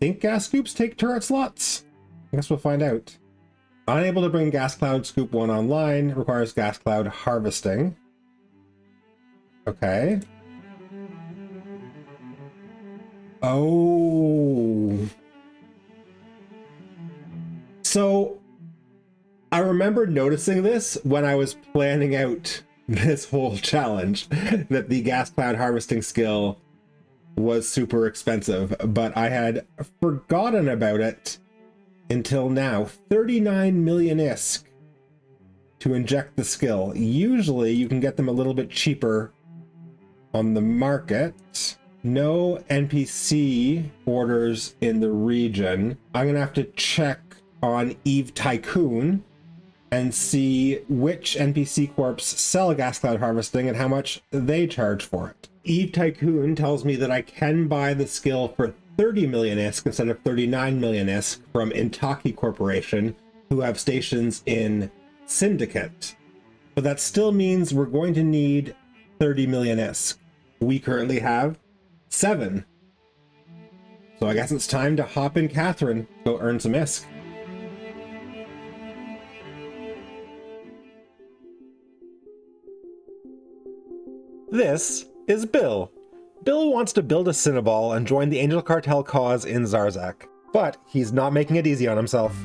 think gas scoops take turret slots? I guess we'll find out. Unable to bring gas cloud scoop 1 online, requires gas cloud harvesting. Okay. Oh. So I remember noticing this when I was planning out this whole challenge, that the gas cloud harvesting skill was super expensive, but I had forgotten about it until now. 39 million ISK to inject the skill. Usually you can get them a little bit cheaper on the market. No NPC orders in the region. I'm gonna have to check on Eve Tycoon and see which NPC corps sell gas cloud harvesting and how much they charge for it. Eve Tycoon tells me that I can buy the skill for 30 million ISK instead of 39 million ISK from Intaki Corporation, who have stations in Syndicate. But that still means we're going to need 30 million ISK. We currently have 7. So I guess it's time to hop in Catherine, go earn some ISK. This is Bill. Bill wants to build a Cynabal and join the Angel Cartel cause in Zarzak, but he's not making it easy on himself.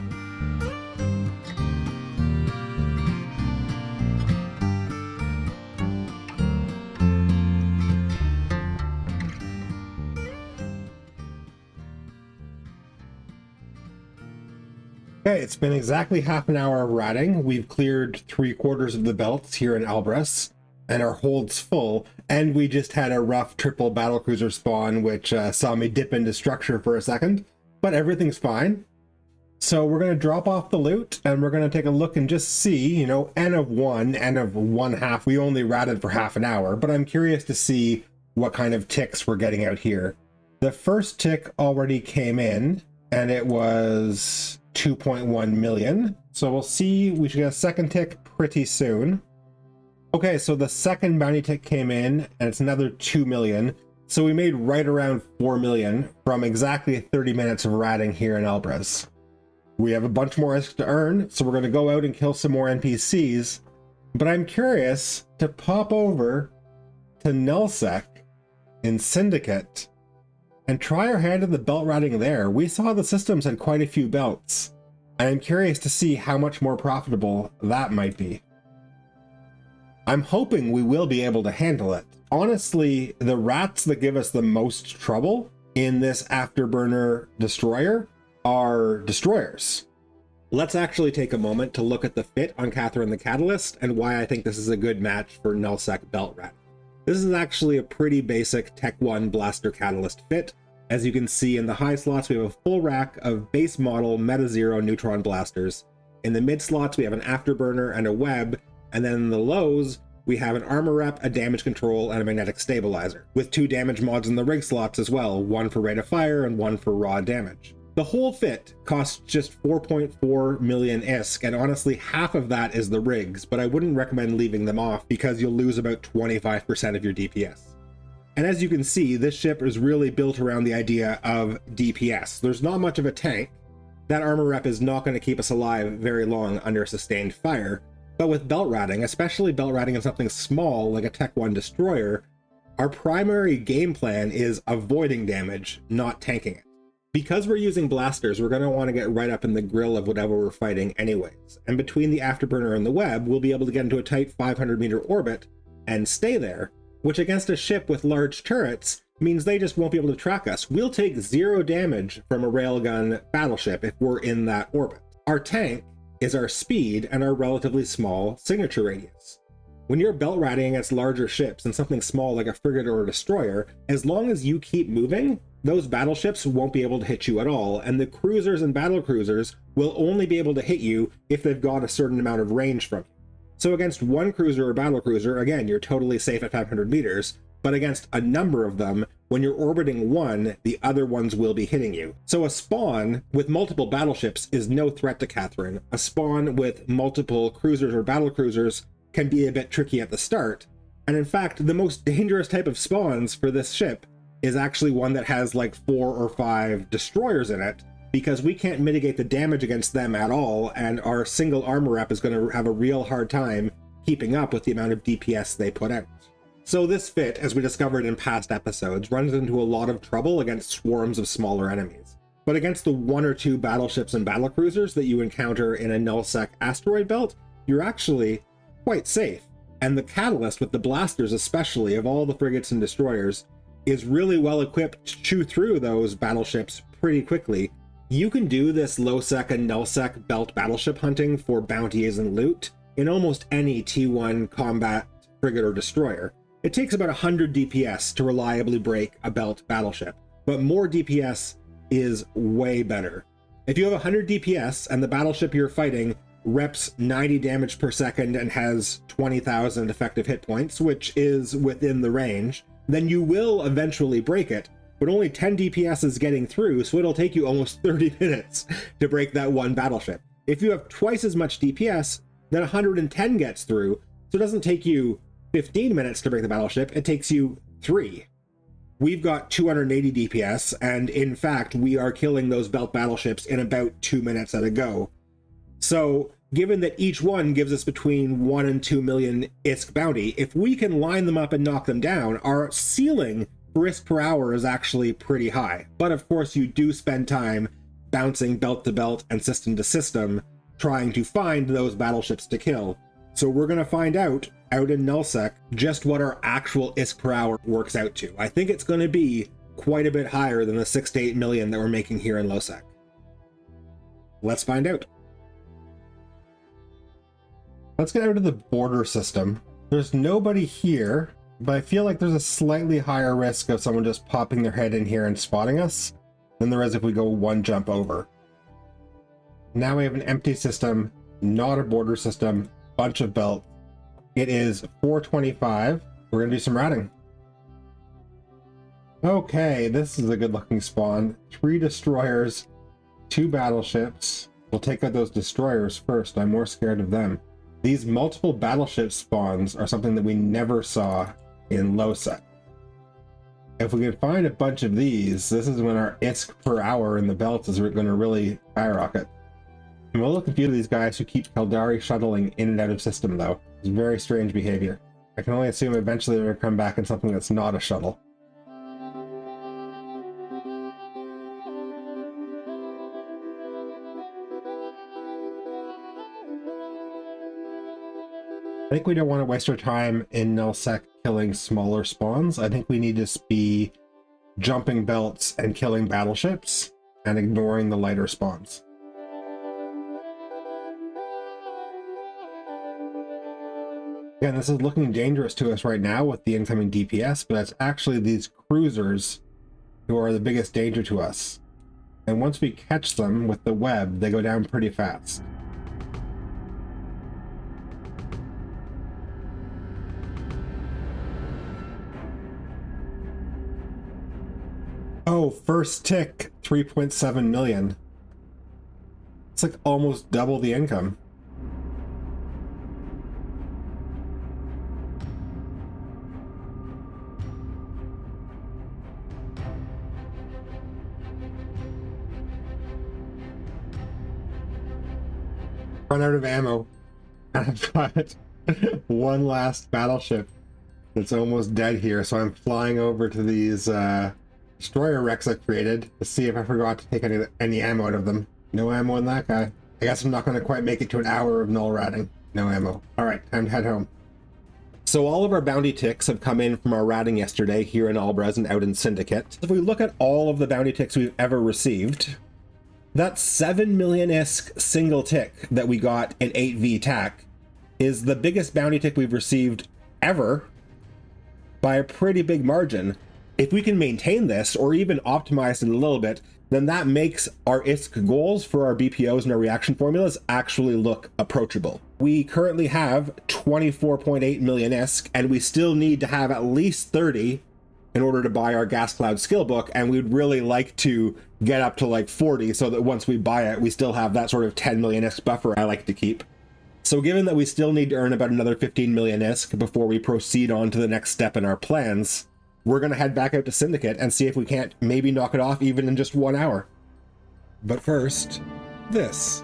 Okay, it's been exactly half an hour of ratting. We've cleared 3/4 of the belts here in Albras, and our hold's full, and we just had a rough triple battlecruiser spawn, which saw me dip into structure for a second, but everything's fine. So we're going to drop off the loot, and we're going to take a look and just see, you know, N of 1, N of 1/2. We only ratted for half an hour, but I'm curious to see what kind of ticks we're getting out here. The first tick already came in, and it was 2.1 million. So we'll see, we should get a second tick pretty soon. Okay, so the second bounty tick came in, and it's another 2 million. So we made right around 4 million from exactly 30 minutes of ratting here in Albras. We have a bunch more ISK to earn, so we're going to go out and kill some more NPCs. But I'm curious to pop over to Nullsec in Syndicate and try our hand at the belt ratting there. We saw the systems had quite a few belts, and I'm curious to see how much more profitable that might be. I'm hoping we will be able to handle it. Honestly, the rats that give us the most trouble in this afterburner destroyer are destroyers. Let's actually take a moment to look at the fit on Catherine the Catalyst and why I think this is a good match for Nullsec belt rat. This is actually a pretty basic Tech 1 blaster catalyst fit. As you can see in the high slots, we have a full rack of base model Meta Zero neutron blasters. In the mid slots, we have an afterburner and a web. And then in the lows, we have an armor rep, a damage control, and a magnetic stabilizer, with 2 damage mods in the rig slots as well, 1 for rate of fire and 1 for raw damage. The whole fit costs just 4.4 million ISK, and honestly half of that is the rigs, but I wouldn't recommend leaving them off because you'll lose about 25% of your DPS. And as you can see, this ship is really built around the idea of DPS. There's not much of a tank. That armor rep is not going to keep us alive very long under sustained fire. But with belt ratting, especially belt ratting in something small like a Tech 1 destroyer, our primary game plan is avoiding damage, not tanking it. Because we're using blasters, we're going to want to get right up in the grill of whatever we're fighting anyways. And between the afterburner and the web, we'll be able to get into a tight 500 meter orbit and stay there, which against a ship with large turrets means they just won't be able to track us. We'll take 0 damage from a railgun battleship if we're in that orbit. Our tank is our speed and our relatively small signature radius. When you're belt ratting against larger ships and something small like a frigate or a destroyer, as long as you keep moving, those battleships won't be able to hit you at all, and the cruisers and battle cruisers will only be able to hit you if they've got a certain amount of range from you. So against one cruiser or battle cruiser, again, you're totally safe at 500 meters, but against a number of them, when you're orbiting one, the other ones will be hitting you. So a spawn with multiple battleships is no threat to Catherine. A spawn with multiple cruisers or battle cruisers can be a bit tricky at the start. And in fact, the most dangerous type of spawns for this ship is actually one that has like 4 or 5 destroyers in it, because we can't mitigate the damage against them at all, and our single armor rep is going to have a real hard time keeping up with the amount of DPS they put out. So this fit, as we discovered in past episodes, runs into a lot of trouble against swarms of smaller enemies. But against the 1 or 2 battleships and battlecruisers that you encounter in a nullsec asteroid belt, you're actually quite safe. And the Catalyst, with the blasters especially, of all the frigates and destroyers, is really well equipped to chew through those battleships pretty quickly. You can do this low-sec and null-sec belt battleship hunting for bounties and loot in almost any T1 combat frigate or destroyer. It takes about 100 DPS to reliably break a belt battleship, but more DPS is way better. If you have 100 DPS and the battleship you're fighting reps 90 damage per second and has 20,000 effective hit points, which is within the range, then you will eventually break it, but only 10 DPS is getting through, so it'll take you almost 30 minutes to break that one battleship. If you have twice as much DPS, then 110 gets through, so it doesn't take you 15 minutes to break the battleship, it takes you 3. We've got 280 DPS, and in fact, we are killing those belt battleships in about 2 minutes at a go. So, given that each one gives us between 1 and 2 million ISK bounty, if we can line them up and knock them down, our ceiling for ISK per hour is actually pretty high. But of course, you do spend time bouncing belt to belt and system to system, trying to find those battleships to kill. So we're going to find out in nullsec just what our actual ISK per hour works out to. I think it's going to be quite a bit higher than the 6 to 8 million that we're making here in lowsec. Let's find out. Let's get out of the border system. There's nobody here, but I feel like there's a slightly higher risk of someone just popping their head in here and spotting us than there is if we go one jump over. Now we have an empty system, not a border system, bunch of belts. It is 4:25. We're gonna do some ratting. Okay, this is a good looking spawn. 3 destroyers, 2 battleships. We'll take out those destroyers first. I'm more scared of them. These multiple battleship spawns are something that we never saw in lowsec. If we can find a bunch of these, this is when our ISK per hour in the belt is going to really skyrocket. I'm a little confused with these guys who keep Caldari shuttling in and out of system though. It's very strange behavior. I can only assume eventually they're going to come back in something that's not a shuttle. I think we don't want to waste our time in nullsec killing smaller spawns. I think we need to be jumping belts and killing battleships and ignoring the lighter spawns. Again, this is looking dangerous to us right now with the incoming DPS, but it's actually these cruisers who are the biggest danger to us. And once we catch them with the web, they go down pretty fast. Oh, first tick, 3.7 million. It's like almost double the income. Run out of ammo. I've got one last battleship that's almost dead here, so I'm flying over to these destroyer wrecks I created to see if I forgot to take any ammo out of them. No ammo in that guy. I guess I'm not going to quite make it to an hour of null ratting. No ammo. Alright, time to head home. So all of our bounty ticks have come in from our ratting yesterday here in Albres and out in Syndicate. If we look at all of the bounty ticks we've ever received, that 7 million ISK single tick that we got in 8V TAC is the biggest bounty tick we've received ever by a pretty big margin. If we can maintain this or even optimize it a little bit, then that makes our ISK goals for our BPOs and our reaction formulas actually look approachable. We currently have 24.8 million ISK, and we still need to have at least 30 in order to buy our gas cloud skill book, and we'd really like to get up to like 40 so that once we buy it, we still have that sort of 10 million ISK buffer I like to keep. So given that we still need to earn about another 15 million ISK before we proceed on to the next step in our plans, we're going to head back out to Syndicate and see if we can't maybe knock it off even in just 1 hour. But first, this.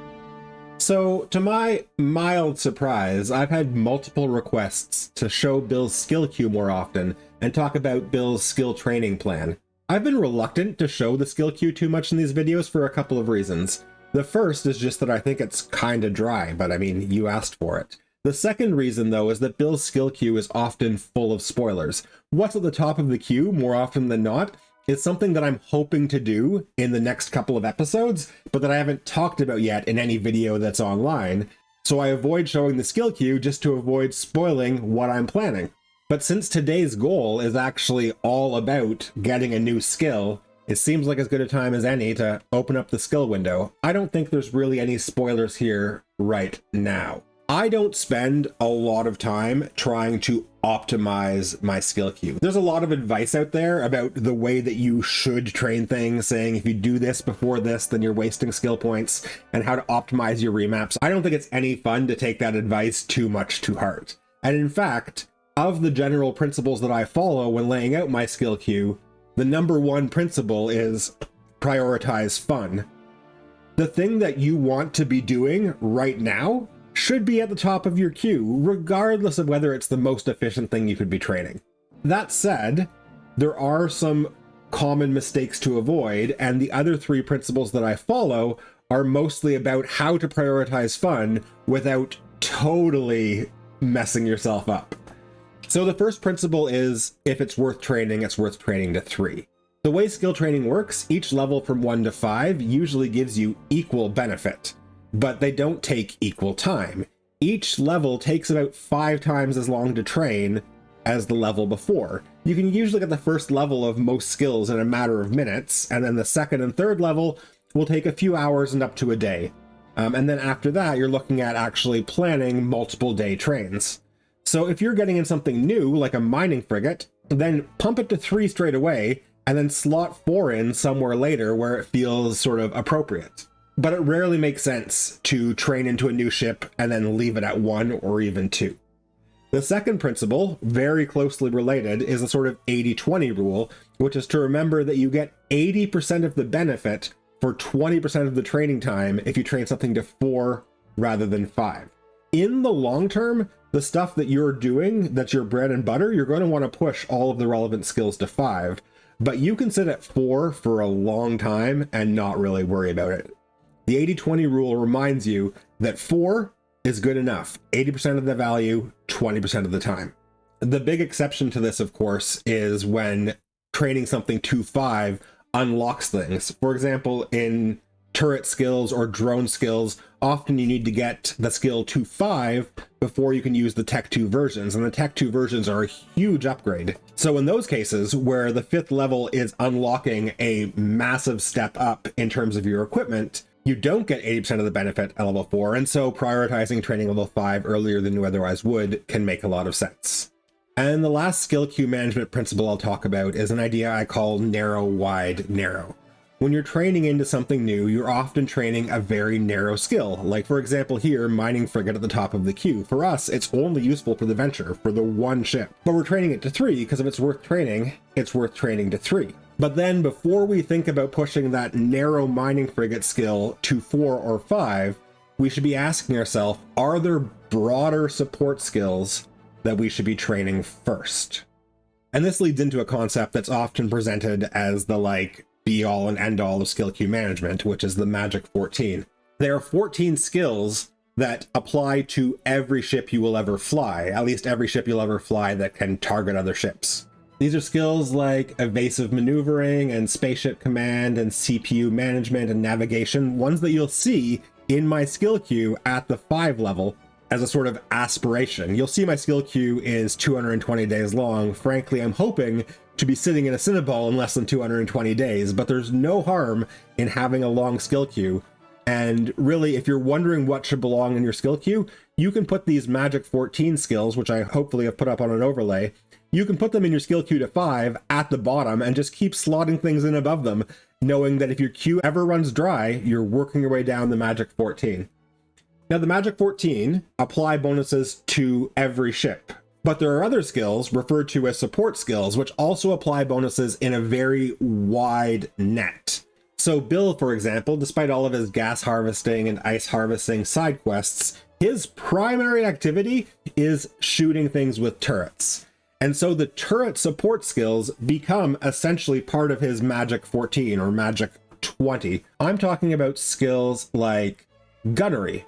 So, to my mild surprise, I've had multiple requests to show Bill's skill queue more often and talk about Bill's skill training plan. I've been reluctant to show the skill queue too much in these videos for a couple of reasons. The first is just that I think it's kinda dry, but I mean, you asked for it. The second reason, though, is that Bill's skill queue is often full of spoilers. What's at the top of the queue, more often than not, is something that I'm hoping to do in the next couple of episodes, but that I haven't talked about yet in any video that's online, so I avoid showing the skill queue just to avoid spoiling what I'm planning. But since today's goal is actually all about getting a new skill, it seems like as good a time as any to open up the skill window. I don't think there's really any spoilers here right now. I don't spend a lot of time trying to optimize my skill queue. There's a lot of advice out there about the way that you should train things, saying if you do this before this, then you're wasting skill points, and how to optimize your remaps. I don't think it's any fun to take that advice too much to heart. And in fact, of the general principles that I follow when laying out my skill queue, the number one principle is prioritize fun. The thing that you want to be doing right now should be at the top of your queue, regardless of whether it's the most efficient thing you could be training. That said, there are some common mistakes to avoid, and the other three principles that I follow are mostly about how to prioritize fun without totally messing yourself up. So the first principle is, if it's worth training to 3. The way skill training works, each level from 1 to 5 usually gives you equal benefit, but they don't take equal time. Each level takes about 5 times as long to train as the level before. You can usually get the first level of most skills in a matter of minutes, and then the second and third level will take a few hours and up to a day. And then after that, you're looking at actually planning multiple day trains. So if you're getting in something new, like a mining frigate, then pump it to 3 straight away, and then slot 4 in somewhere later where it feels sort of appropriate. But it rarely makes sense to train into a new ship and then leave it at 1 or even 2. The second principle, very closely related, is a sort of 80-20 rule, which is to remember that you get 80% of the benefit for 20% of the training time if you train something to 4 rather than 5. In the long term, the stuff that you're doing, that's your bread and butter, you're going to want to push all of the relevant skills to 5, but you can sit at 4 for a long time and not really worry about it. The 80-20 rule reminds you that 4 is good enough, 80% of the value, 20% of the time. The big exception to this, of course, is when training something to 5 unlocks things. For example, in turret skills or drone skills, often you need to get the skill to 5 before you can use the Tech 2 versions, and the Tech 2 versions are a huge upgrade. So in those cases, where the 5th level is unlocking a massive step up in terms of your equipment, you don't get 80% of the benefit at level 4, and so prioritizing training level 5 earlier than you otherwise would can make a lot of sense. And the last skill queue management principle I'll talk about is an idea I call narrow, wide, narrow. When you're training into something new, you're often training a very narrow skill. Like, for example, here, mining frigate at the top of the queue. For us, it's only useful for the venture, for the 1 ship. But we're training it to 3, because if it's worth training to 3. But then, before we think about pushing that narrow mining frigate skill to 4 or 5, we should be asking ourselves, are there broader support skills that we should be training first? And this leads into a concept that's often presented as the, be-all and end-all of skill queue management, which is the Magic 14. There are 14 skills that apply to every ship you will ever fly, at least every ship you'll ever fly that can target other ships. These are skills like evasive maneuvering and spaceship command and CPU management and navigation, ones that you'll see in my skill queue at the 5 level as a sort of aspiration. You'll see my skill queue is 220 days long. Frankly, I'm hoping to be sitting in a Cynabal in less than 220 days, but there's no harm in having a long skill queue. And really, if you're wondering what should belong in your skill queue, you can put these Magic 14 skills, which I hopefully have put up on an overlay, you can put them in your skill queue to 5 at the bottom and just keep slotting things in above them, knowing that if your queue ever runs dry, you're working your way down the Magic 14. Now, the Magic 14 apply bonuses to every ship. But there are other skills referred to as support skills, which also apply bonuses in a very wide net. So Bill, for example, despite all of his gas harvesting and ice harvesting side quests, his primary activity is shooting things with turrets. And so the turret support skills become essentially part of his Magic 14 or Magic 20. I'm talking about skills like gunnery,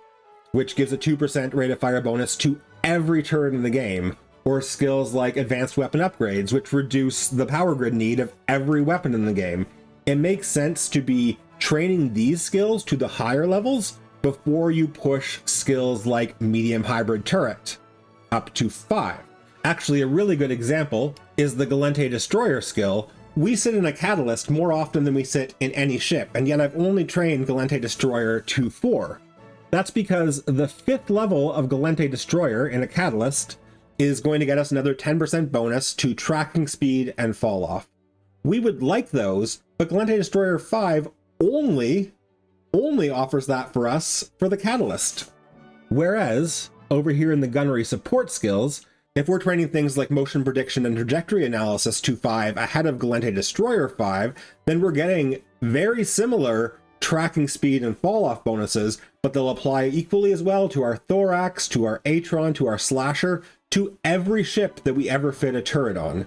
which gives a 2% rate of fire bonus to every turret in the game, or skills like advanced weapon upgrades, which reduce the power grid need of every weapon in the game. It makes sense to be training these skills to the higher levels before you push skills like medium hybrid turret up to 5. Actually, a really good example is the Galente Destroyer skill. We sit in a Catalyst more often than we sit in any ship, and yet I've only trained Galente Destroyer to 4. That's because the 5th level of Galente Destroyer in a Catalyst is going to get us another 10% bonus to tracking speed and fall off. We would like those, but Galente Destroyer 5 only offers that for us for the Catalyst. Whereas, over here in the gunnery support skills, if we're training things like motion prediction and trajectory analysis to 5 ahead of Galente Destroyer 5, then we're getting very similar tracking speed and fall off bonuses, but they'll apply equally as well to our Thorax, to our Atron, to our Slasher, to every ship that we ever fit a turret on.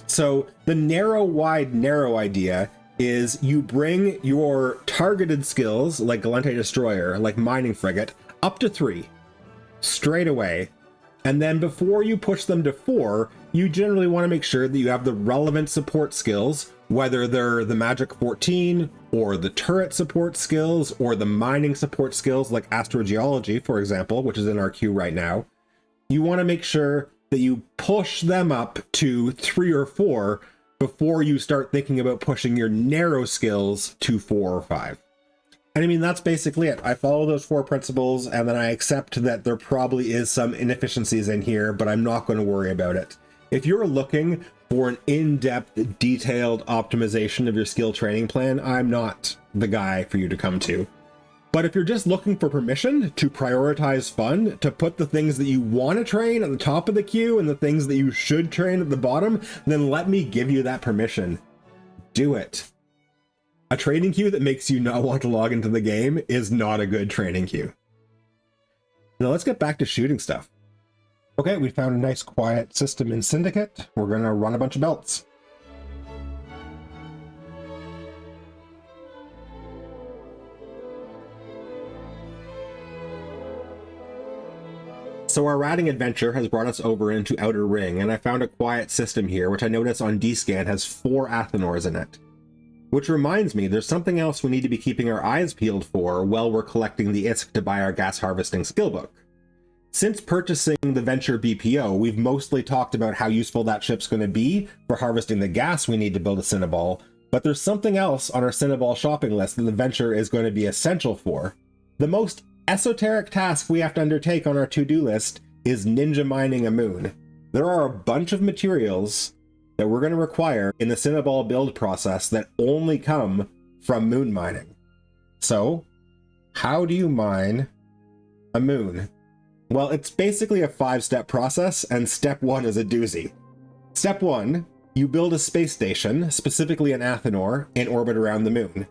So the narrow, wide, narrow idea is you bring your targeted skills like Galente Destroyer, like Mining Frigate, up to 3 straight away. And then before you push them to 4, you generally want to make sure that you have the relevant support skills, whether they're the Magic 14 or the turret support skills or the mining support skills like Astrogeology, for example, which is in our queue right now. You want to make sure that you push them up to 3 or 4 before you start thinking about pushing your narrow skills to 4 or 5. And I mean, that's basically it. I follow those 4 principles, and then I accept that there probably is some inefficiencies in here, but I'm not going to worry about it. If you're looking for an in-depth, detailed optimization of your skill training plan, I'm not the guy for you to come to. But if you're just looking for permission to prioritize fun, to put the things that you want to train at the top of the queue and the things that you should train at the bottom, then let me give you that permission. Do it. A training queue that makes you not want to log into the game is not a good training queue. Now let's get back to shooting stuff. Okay, we found a nice quiet system in Syndicate. We're going to run a bunch of belts. So our ratting adventure has brought us over into Outer Ring, and I found a quiet system here, which I notice on D-Scan has 4 Athenors in it. Which reminds me, there's something else we need to be keeping our eyes peeled for while we're collecting the ISK to buy our gas harvesting skill book. Since purchasing the Venture BPO, we've mostly talked about how useful that ship's going to be for harvesting the gas we need to build a Cynabal, but there's something else on our Cynabal shopping list that the Venture is going to be essential for. The most esoteric task we have to undertake on our to-do list is ninja mining a moon. There are a bunch of materials that we're going to require in the Cynabal build process that only come from moon mining. So, how do you mine a moon? Well, it's basically a 5-step process, and step 1 is a doozy. Step 1, you build a space station, specifically an Athenor, in orbit around the moon.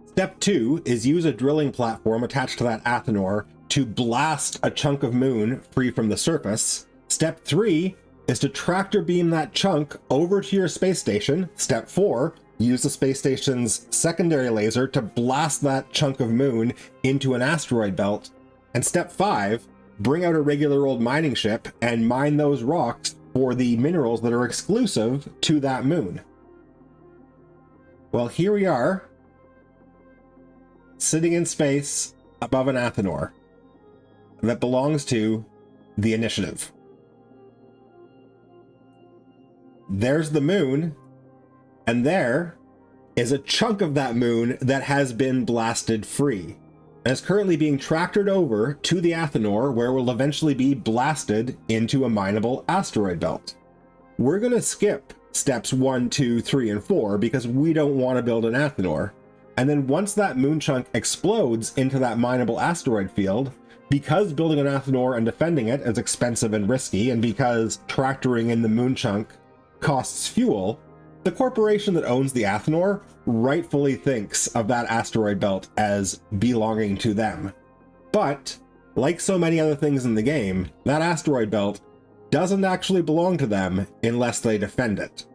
Step 2 is use a drilling platform attached to that Athenor to blast a chunk of moon free from the surface. Step 3 is to tractor beam that chunk over to your space station. Step 4, use the space station's secondary laser to blast that chunk of moon into an asteroid belt. And step 5, bring out a regular old mining ship and mine those rocks for the minerals that are exclusive to that moon. Well, here we are, sitting in space above an Athenor that belongs to the Initiative. There's the moon, and there is a chunk of that moon that has been blasted free, and is currently being tractored over to the Athenor, where it will eventually be blasted into a mineable asteroid belt. We're going to skip steps 1, 2, 3, and 4 because we don't want to build an Athenor. And then once that moon chunk explodes into that mineable asteroid field, Because building an Athanor and defending it is expensive and risky, and because tractoring in the moon chunk costs fuel, the corporation that owns the Athanor rightfully thinks of that asteroid belt as belonging to them. But, like so many other things in the game, that asteroid belt doesn't actually belong to them unless they defend it.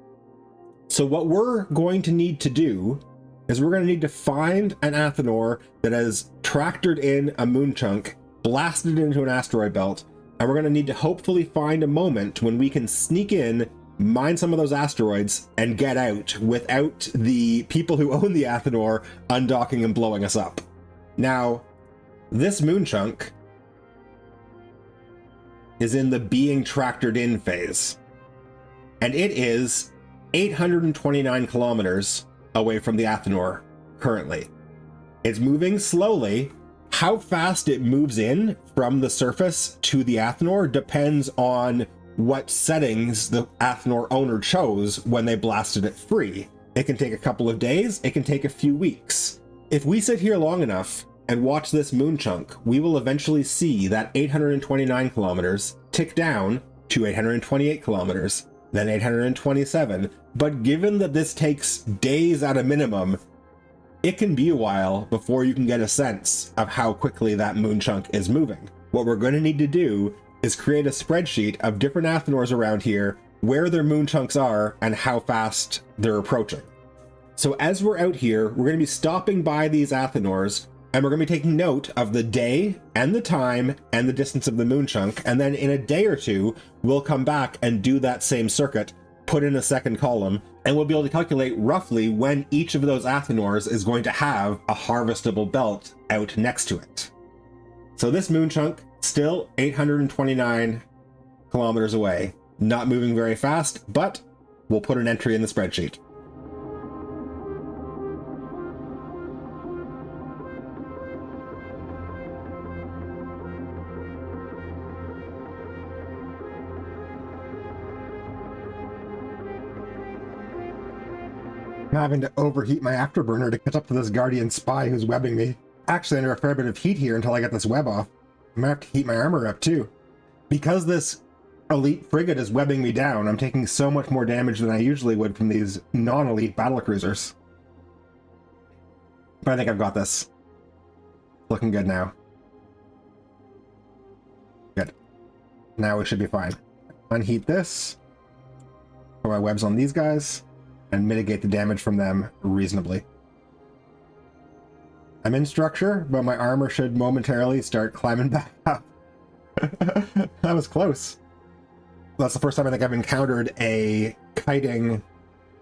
So what we're going to need to do is we're going to need to find an Athanor that has tractored in a moon chunk, blasted into an asteroid belt, and we're going to need to hopefully find a moment when we can sneak in, mine some of those asteroids, and get out without the people who own the Athanor undocking and blowing us up. Now, this moon chunk is in the being tractored in phase, and it is 829 kilometers away from the Athanor currently. It's moving slowly. How fast it moves in from the surface to the Athanor depends on what settings the Athanor owner chose when they blasted it free. It can take a couple of days, it can take a few weeks. If we sit here long enough and watch this moon chunk, we will eventually see that 829 kilometers tick down to 828 kilometers, then 827. But given that this takes days at a minimum, it can be a while before you can get a sense of how quickly that moon chunk is moving. What we're going to need to do is create a spreadsheet of different Athanors around here, where their moon chunks are, and how fast they're approaching. So as we're out here, we're going to be stopping by these Athanors, and we're going to be taking note of the day and the time and the distance of the moon chunk, and then in a day or two, we'll come back and do that same circuit, put in a second column, and we'll be able to calculate roughly when each of those Athanors is going to have a harvestable belt out next to it. So this moon chunk, still 829 kilometers away, not moving very fast, but we'll put an entry in the spreadsheet. I'm having to overheat my afterburner to catch up to this Guardian spy who's webbing me. Actually under a fair bit of heat here until I get this web off. I'm gonna have to heat my armor up too. Because this elite frigate is webbing me down, I'm taking so much more damage than I usually would from these non-elite battlecruisers. But I think I've got this. Looking good now. Good. Now we should be fine. Unheat this. Put my webs on these guys, and mitigate the damage from them reasonably. I'm in structure, but my armor should momentarily start climbing back up. That was close. That's the first time I think I've encountered a kiting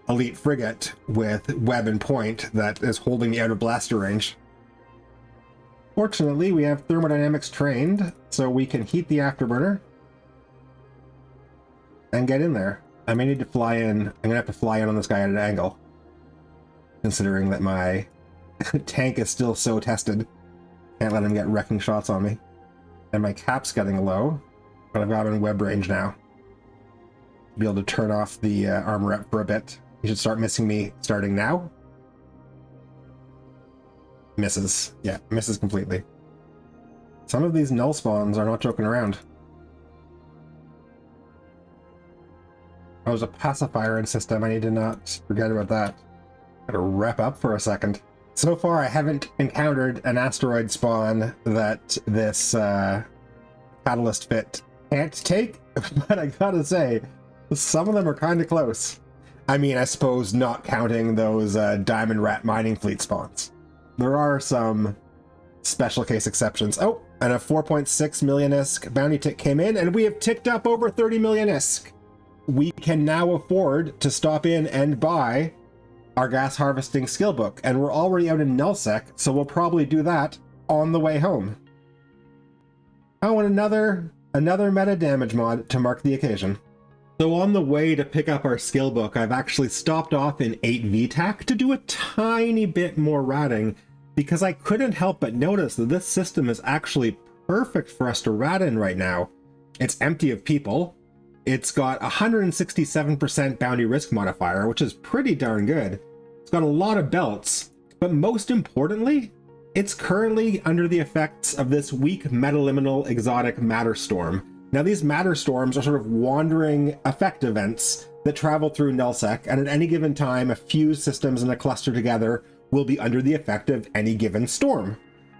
elite frigate with web and point that is holding me out of blaster range. Fortunately, we have thermodynamics trained, so we can heat the afterburner and get in there. I may need to fly in. I'm gonna have to fly in on this guy at an angle, considering that my tank is still so tested. Can't let him get wrecking shots on me. And my cap's getting low, but I've got him in web range now. Be able to turn off the armor up for a bit. He should start missing me starting now. Misses. Yeah, misses completely. Some of these null spawns are not joking around. Oh, there's a pacifier in system. I need to not forget about that. Gotta wrap up for a second. So far, I haven't encountered an asteroid spawn that this catalyst fit can't take, but I gotta say, some of them are kind of close. I mean, I suppose not counting those diamond rat mining fleet spawns. There are some special case exceptions. Oh, and a 4.6 million ISK bounty tick came in, and we have ticked up over 30 million ISK. We can now afford to stop in and buy our gas harvesting skill book, and we're already out in nullsec, so we'll probably do that on the way home. Oh, and another meta damage mod to mark the occasion. So on the way to pick up our skill book, I've actually stopped off in 8 VTAC to do a tiny bit more ratting, because I couldn't help but notice that this system is actually perfect for us to rat in right now. It's empty of people. It's got 167% bounty risk modifier, which is pretty darn good. It's got a lot of belts, but most importantly, It's currently under the effects of this weak metaliminal exotic matter storm. Now, these matter storms are sort of wandering effect events that travel through nullsec, and at any given time, a few systems in a cluster together will be under the effect of any given storm.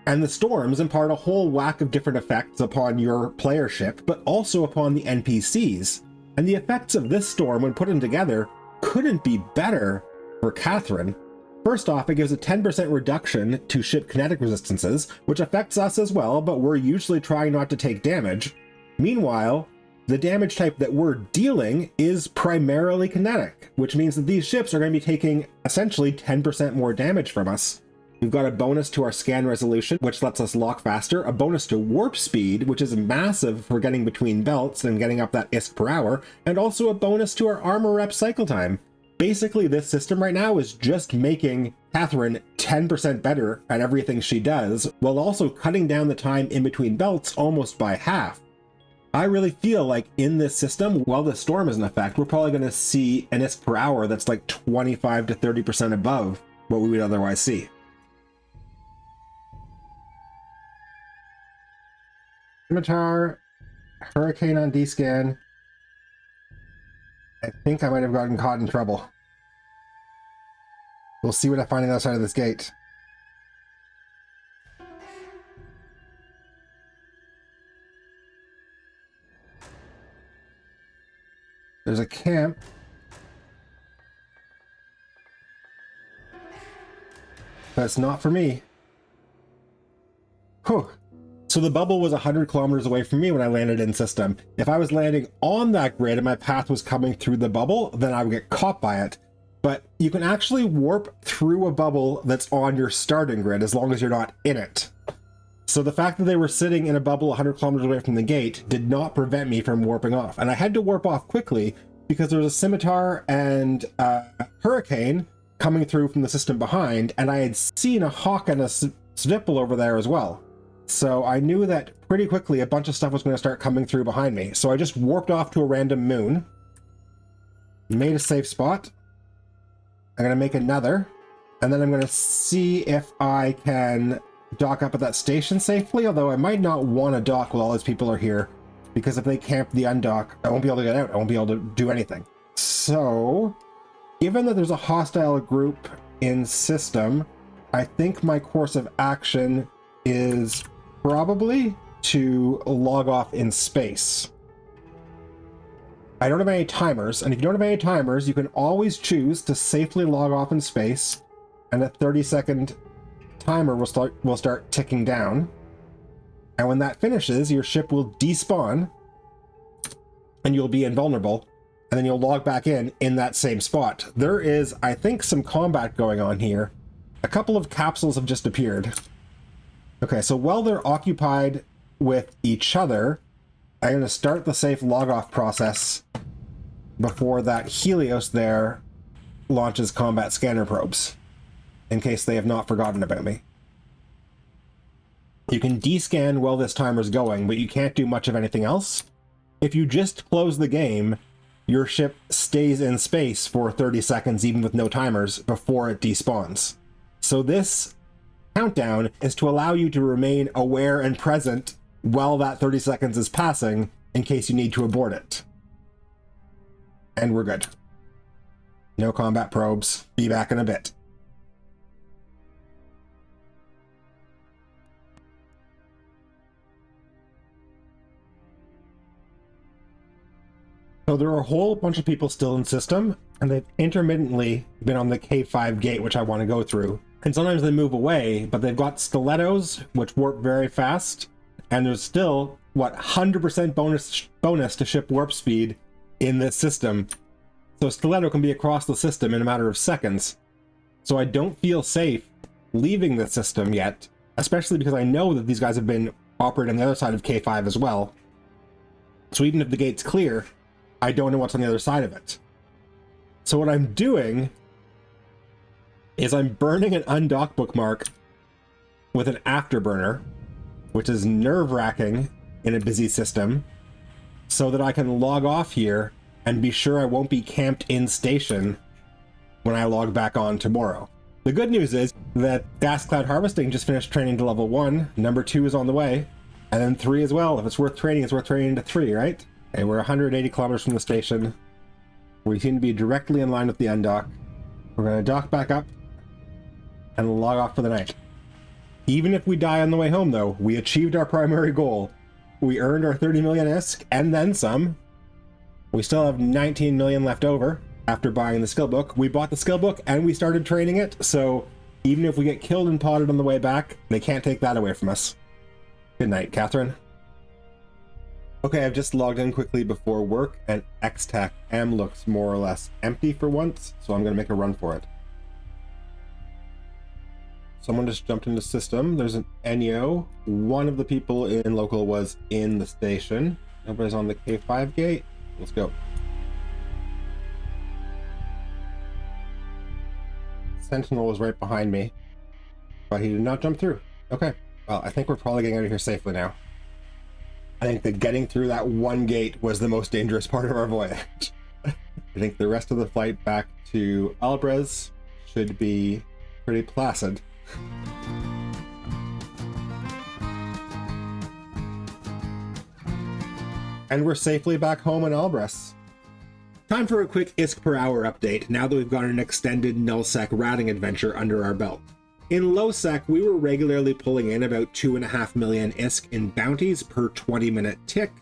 And the storms impart a whole whack of different effects upon your player ship, but also upon the NPCs. And the effects of this storm, when put in together, couldn't be better for Catherine. First off, it gives a 10% reduction to ship kinetic resistances, which affects us as well, but we're usually trying not to take damage. Meanwhile, the damage type that we're dealing is primarily kinetic, which means that these ships are going to be taking essentially 10% more damage from us. We've got a bonus to our scan resolution, which lets us lock faster, a bonus to warp speed, which is massive for getting between belts and getting up that ISK per hour, and also a bonus to our armor rep cycle time. Basically, this system right now is just making Catherine 10% better at everything she does, while also cutting down the time in between belts almost by half. I really feel like in this system, while the storm is in effect, we're probably going to see an ISK per hour that's like 25 to 30% above what we would otherwise see. Scimitar, Hurricane on D-scan. I think I might have gotten caught in trouble. We'll see what I find on the other side of this gate. There's a camp. But it's not for me. Whew. So the bubble was 100 kilometers away from me when I landed in system. If I was landing on that grid and my path was coming through the bubble, then I would get caught by it. But you can actually warp through a bubble that's on your starting grid as long as you're not in it. So the fact that they were sitting in a bubble 100 kilometers away from the gate did not prevent me from warping off. And I had to warp off quickly because there was a scimitar and a hurricane coming through from the system behind, and I had seen a hawk and a svipple over there as well. So I knew that pretty quickly a bunch of stuff was going to start coming through behind me. So I just warped off to a random moon, made a safe spot. I'm going to make another, and then I'm going to see if I can dock up at that station safely, although I might not want to dock while all these people are here, because if they camp the undock, I won't be able to get out. I won't be able to do anything. So, given that there's a hostile group in system, I think my course of action is probably to log off in space. I don't have any timers, and if you don't have any timers, you can always choose to safely log off in space, and a 30-second timer will start ticking down. And when that finishes, your ship will despawn, and you'll be invulnerable, and then you'll log back in that same spot. There is, I think, some combat going on here. A couple of capsules have just appeared. Okay, so while they're occupied with each other, I'm going to start the safe log-off process before that Helios there launches combat scanner probes, in case they have not forgotten about me. You can descan while this timer's going, but you can't do much of anything else. If you just close the game, your ship stays in space for 30 seconds, even with no timers, before it despawns. So this countdown is to allow you to remain aware and present while that 30 seconds is passing, in case you need to abort it. And we're good. No combat probes. Be back in a bit. So there are a whole bunch of people still in system, and they've intermittently been on the K5 gate, which I want to go through. And sometimes they move away, but they've got stilettos, which warp very fast, and there's still, 100% bonus to ship warp speed in this system. So stiletto can be across the system in a matter of seconds. So I don't feel safe leaving the system yet, especially because I know that these guys have been operating on the other side of K5 as well. So even if the gate's clear, I don't know what's on the other side of it. So what I'm doing is I'm burning an undock bookmark with an afterburner, which is nerve-wracking in a busy system, so that I can log off here and be sure I won't be camped in station when I log back on tomorrow. The good news is that gas cloud harvesting just finished training to level 1. Number 2 is on the way. And then 3 as well. If it's worth training, it's worth training to 3, right? Okay, we're 180 kilometers from the station. We seem to be directly in line with the undock. We're going to dock back up and log off for the night. Even if we die on the way home, though, we achieved our primary goal. We earned our 30 million ISK and then some. We still have 19 million left over after buying the skill book. We bought the skill book and we started training it, so even if we get killed and potted on the way back, they can't take that away from us. Good night, Catherine. Okay, I've just logged in quickly before work, and X-Tech M looks more or less empty for once, so I'm going to make a run for it. Someone just jumped into system. There's an Ennio. One of the people in local was in the station. Everybody's on the K5 gate. Let's go. Sentinel was right behind me, but he did not jump through. Okay, well, I think we're probably getting out of here safely now. I think that getting through that one gate was the most dangerous part of our voyage. I think the rest of the flight back to Albres should be pretty placid. And we're safely back home in Albres. Time for a quick ISK per hour update now that we've got an extended nullsec ratting adventure under our belt. In lowsec, we were regularly pulling in about 2.5 million ISK in bounties per 20-minute tick,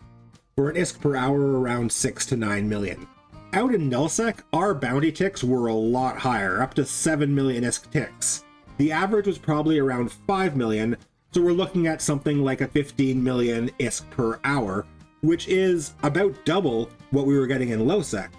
for an ISK per hour around 6 to 9 million. Out in nullsec, our bounty ticks were a lot higher, up to 7 million ISK ticks. The average was probably around 5 million, so we're looking at something like a 15 million ISK per hour, which is about double what we were getting in lowsec.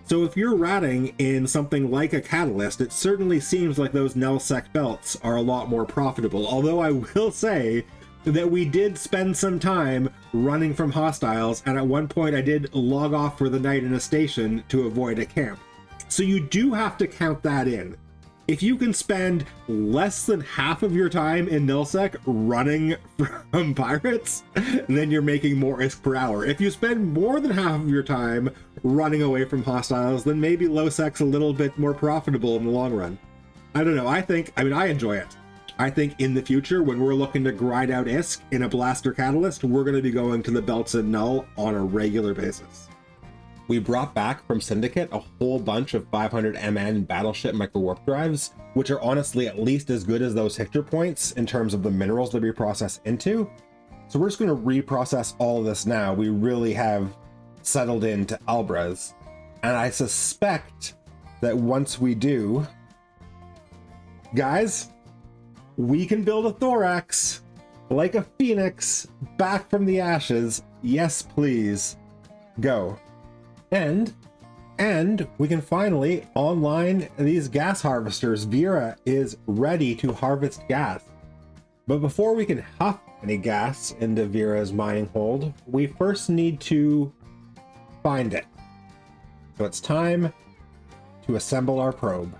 So if you're ratting in something like a Catalyst, it certainly seems like those nullsec belts are a lot more profitable. Although I will say that we did spend some time running from hostiles, and at one point I did log off for the night in a station to avoid a camp. So you do have to count that in. If you can spend less than half of your time in nullsec running from pirates, then you're making more ISK per hour. If you spend more than half of your time running away from hostiles, then maybe lowsec's a little bit more profitable in the long run. I don't know. I enjoy it. I think in the future, when we're looking to grind out ISK in a Blaster Catalyst, we're going to be going to the belts in Null on a regular basis. We brought back from Syndicate a whole bunch of 500 MN battleship micro-warp drives, which are honestly at least as good as those Hictor points in terms of the minerals that we process into. So we're just going to reprocess all of this now. We really have settled into Albres. And I suspect that once we do, guys, we can build a thorax like a phoenix back from the ashes. Yes, please. Go. And we can finally online these gas harvesters. Vera is ready to harvest gas. But before we can huff any gas into Vera's mining hold, we first need to find it. So it's time to assemble our probe.